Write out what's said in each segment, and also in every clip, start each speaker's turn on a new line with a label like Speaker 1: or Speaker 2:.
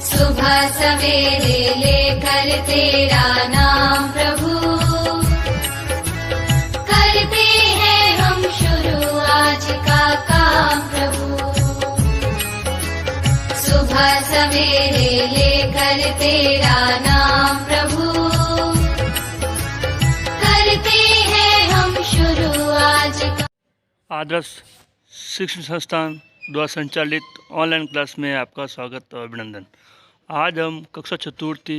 Speaker 1: सुबह सवेरे लेकर तेरा नाम प्रभु, करते हैं हम शुरू आज का काम प्रभु। सुबह सवेरे लेकर तेरा नाम प्रभु, करते हैं हम शुरू आज का।
Speaker 2: आदर्श शिक्षण संस्थान द्वारा संचालित ऑनलाइन क्लास में आपका स्वागत और अभिनंदन। आज हम कक्षा चतुर्थी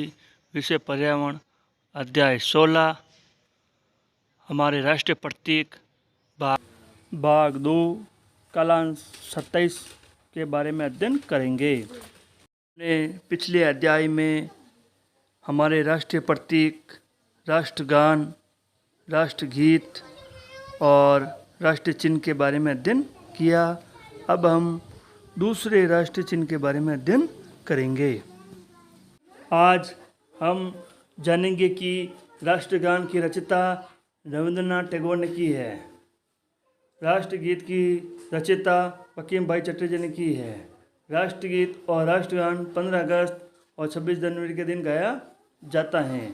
Speaker 2: विषय पर्यावरण अध्याय 16 हमारे राष्ट्रीय प्रतीक भाग 2 कालांश 27 के बारे में अध्ययन करेंगे। पिछले अध्याय में हमारे राष्ट्रीय प्रतीक, राष्ट्रगान, राष्ट्रगीत और राष्ट्रीय चिन्ह के बारे में अध्ययन किया। अब हम दूसरे राष्ट्रीय चिन्ह के बारे में अध्ययन करेंगे। आज हम जानेंगे कि राष्ट्रगान की रचना रविंद्रनाथ टैगोर ने की है। राष्ट्रगीत की रचना बंकिम भाई चटर्जी ने की है। राष्ट्रगीत और राष्ट्रगान 15 अगस्त और 26 जनवरी के दिन गाया जाता है।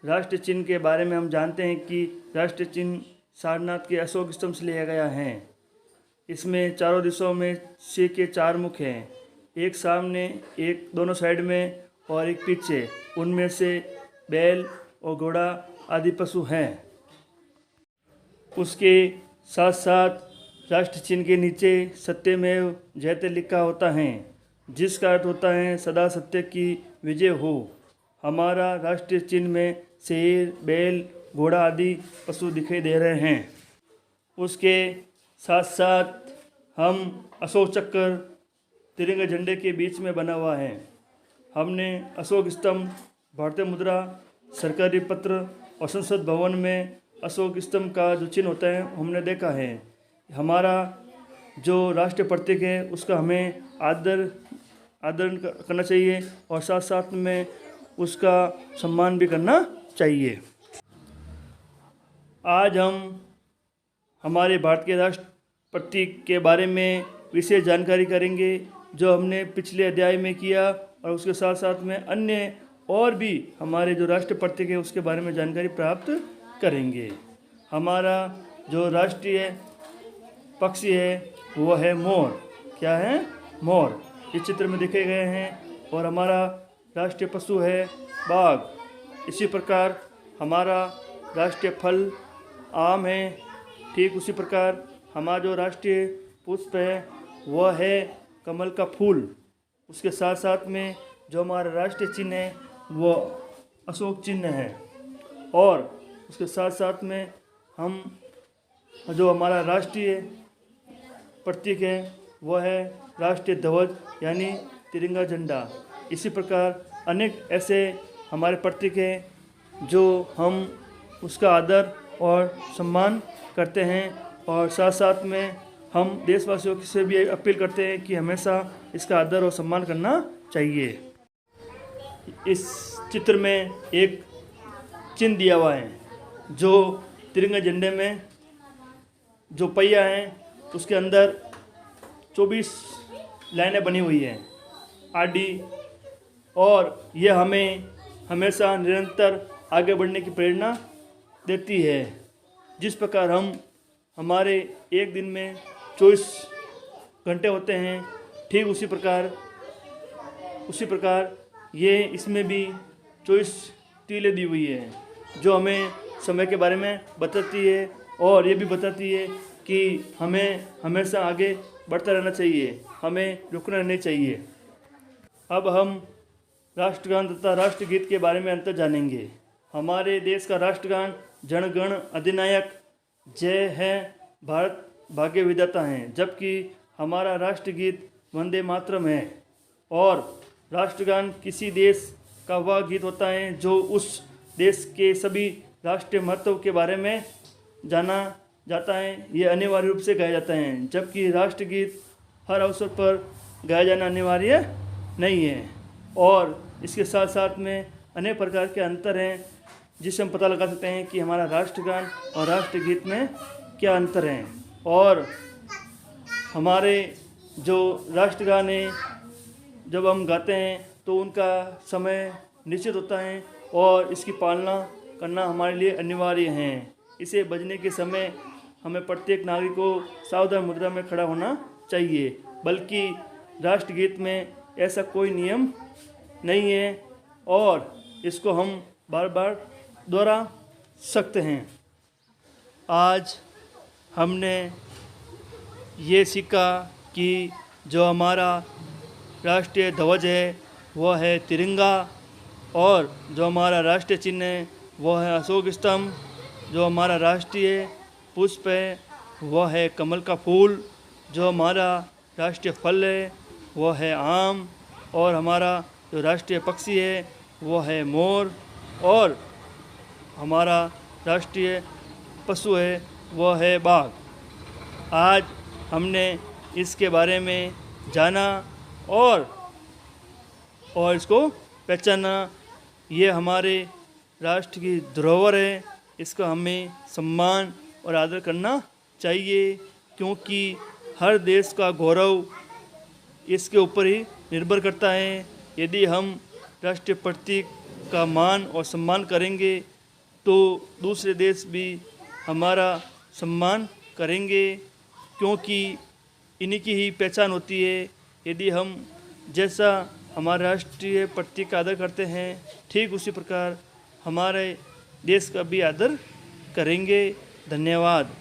Speaker 2: राष्ट्रीय चिन्ह के बारे में हम जानते हैं कि राष्ट्रीय चिन्ह सारनाथ के अशोक स्तंभ से लिया गया है। इसमें चारों दिशाओं में सिंह के 4 मुख हैं, एक सामने, एक दोनों साइड में और एक पीछे। उनमें से बैल और घोड़ा आदि पशु हैं। उसके साथ साथ राष्ट्रीय चिन्ह के नीचे सत्यमेव जयते लिखा होता है, जिसका अर्थ होता है सदा सत्य की विजय हो। हमारा राष्ट्रीय चिन्ह में शेर, बैल, घोड़ा आदि पशु दिखाई दे रहे हैं। उसके साथ साथ हम अशोक चक्र तिरंगे झंडे के बीच में बना हुआ है। हमने अशोक स्तंभ, भारतीय मुद्रा, सरकारी पत्र और संसद भवन में अशोक स्तंभ का जो चिन्ह होता है हमने देखा है। हमारा जो राष्ट्रीय प्रतीक है उसका हमें आदर करना चाहिए और साथ साथ में उसका सम्मान भी करना चाहिए। आज हम हमारे भारत के राष्ट्र प्रतीक के बारे में विशेष जानकारी करेंगे, जो हमने पिछले अध्याय में किया, और उसके साथ साथ में अन्य और भी हमारे जो राष्ट्रीय प्रतीक है उसके बारे में जानकारी प्राप्त करेंगे। हमारा जो राष्ट्रीय पक्षी है वो है मोर। क्या है? मोर। इस चित्र में दिखे गए हैं। और हमारा राष्ट्रीय पशु है बाघ। इसी प्रकार हमारा राष्ट्रीय फल आम है। ठीक उसी प्रकार हमारा जो राष्ट्रीय पुष्प है वह है कमल का फूल। उसके साथ साथ में जो हमारा राष्ट्रीय चिन्ह है वो अशोक चिन्ह है। और उसके साथ साथ में हम जो हमारा राष्ट्रीय प्रतीक है वह है राष्ट्रीय ध्वज यानी तिरंगा झंडा। इसी प्रकार अनेक ऐसे हमारे प्रतीक हैं जो हम उसका आदर और सम्मान करते हैं। और साथ साथ में हम देशवासियों से भी अपील करते हैं कि हमेशा इसका आदर और सम्मान करना चाहिए। इस चित्र में एक चिन्ह दिया हुआ है जो तिरंगे झंडे में जो पहिया है उसके अंदर 24 लाइनें बनी हुई हैं आडी, और यह हमें हमेशा निरंतर आगे बढ़ने की प्रेरणा देती है। जिस प्रकार हम हमारे एक दिन में 24 घंटे होते हैं, ठीक उसी प्रकार ये इसमें भी 24 तीलें दी हुई है जो हमें समय के बारे में बताती है और ये भी बताती है कि हमें हमेशा आगे बढ़ता रहना चाहिए, हमें रुकना नहीं चाहिए। अब हम राष्ट्रगान तथा राष्ट्रगीत के बारे में अंतर जानेंगे। हमारे देश का राष्ट्रगान जन गण अधिनायक जय है, भारत भाग्य विधाता है, जबकि हमारा राष्ट्रगीत वंदे मातरम है। और राष्ट्रगान किसी देश का वह गीत होता है जो उस देश के सभी राष्ट्रीय महत्व के बारे में जाना जाता है, ये अनिवार्य रूप से गाया जाता है, जबकि राष्ट्रगीत हर अवसर पर गाया जाना अनिवार्य नहीं है। और इसके साथ साथ में अनेक प्रकार के अंतर हैं जिससे हम पता लगा सकते हैं कि हमारा राष्ट्रगान और राष्ट्रगीत में क्या अंतर हैं। और हमारे जो राष्ट्रगान है जब हम गाते हैं तो उनका समय निश्चित होता है और इसकी पालना करना हमारे लिए अनिवार्य है। इसे बजने के समय हमें प्रत्येक नागरिक को सावधान मुद्रा में खड़ा होना चाहिए, बल्कि राष्ट्रगीत में ऐसा कोई नियम नहीं है और इसको हम बार बार दोहरा सकते हैं। आज हमने ये सीखा कि जो हमारा राष्ट्रीय ध्वज है वह है तिरंगा और जो हमारा राष्ट्रीय चिन्ह है वह है अशोक स्तंभ। जो हमारा राष्ट्रीय पुष्प है वह है कमल का फूल। जो हमारा राष्ट्रीय फल है वह है आम और हमारा जो राष्ट्रीय पक्षी है वह है मोर और हमारा राष्ट्रीय पशु है वह है बाघ। आज हमने इसके बारे में जाना और इसको पहचाना। ये हमारे राष्ट्र की धरोहर है, इसका हमें सम्मान और आदर करना चाहिए, क्योंकि हर देश का गौरव इसके ऊपर ही निर्भर करता है। यदि हम राष्ट्रीय प्रतीक का मान और सम्मान करेंगे तो दूसरे देश भी हमारा सम्मान करेंगे, क्योंकि इन्हीं की ही पहचान होती है। यदि हम जैसा हमारे राष्ट्रीय प्रतीक का आदर करते हैं ठीक उसी प्रकार हमारे देश का भी आदर करेंगे। धन्यवाद।